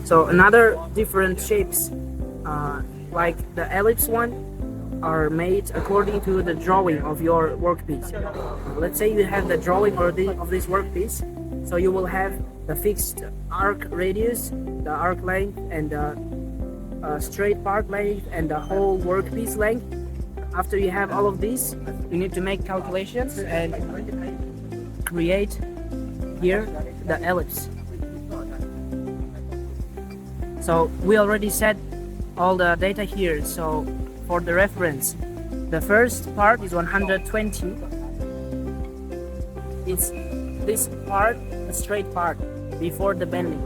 So another different shapes, like the ellipse one, are made according to the drawing of your workpiece. Let's say you have the drawing of this workpiece, so you will have the fixed arc radius, the arc length, and the straight part length, and the whole workpiece length. After you have all of these, you need to make calculations and create here the ellipse. So we already set all the data here. So for the reference, the first part is 120. It's this part, the straight part before the bending.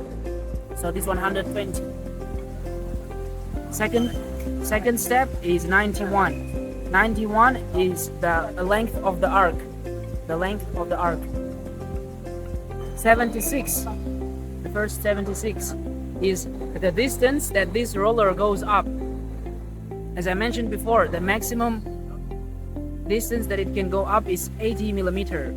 So this 120. Second step is 91. 91 is the length of the arc. The length of the arc. 76. The first 76 is the distance that this roller goes up. As I mentioned before, the maximum distance that it can go up is 80 millimeter.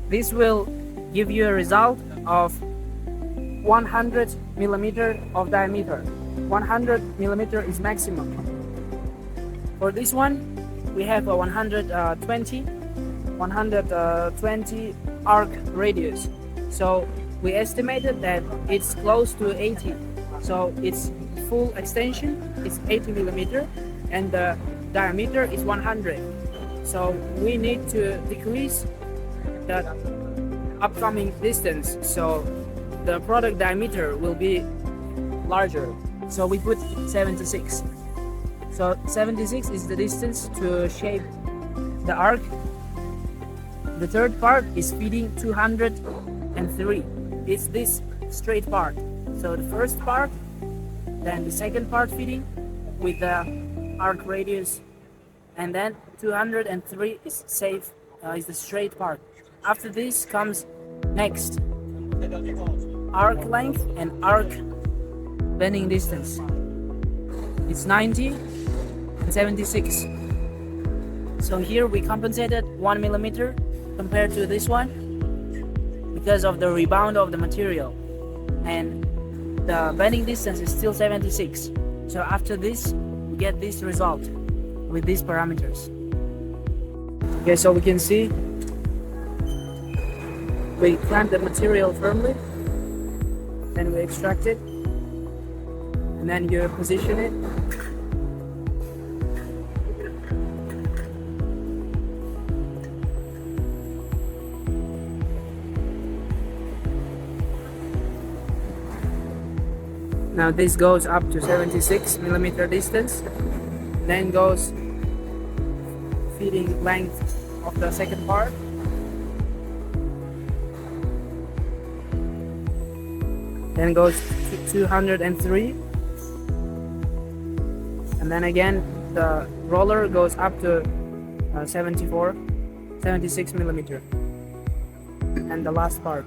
This will give you a result of 100 millimeter of diameter. 100 millimeter is maximum. For this one, we have a 120 arc radius. So we estimated that it's close to 80. So its full extension is 80 millimeter and the diameter is 100. So we need to decrease the upcoming distance, so the product diameter will be larger. So we put 76. So 76 is the distance to shape the arc. The third part is feeding 203. It's this straight part. So the first part, then the second part feeding with the arc radius, and then 203 is safe, is the straight part. After this comes next arc length and arc bending distance. It's 90 and 76. So here we compensated 1 millimeter compared to this one because of the rebound of the material, and the bending distance is still 76. So after this we get this result with these parameters. Okay, so we can see we clamp the material firmly, then we extract it, and then you position it. Now this goes up to 76 millimeter distance, then goes feeding length of the second part. Then goes to 203, and then again the roller goes up to 76 millimeter, and the last part.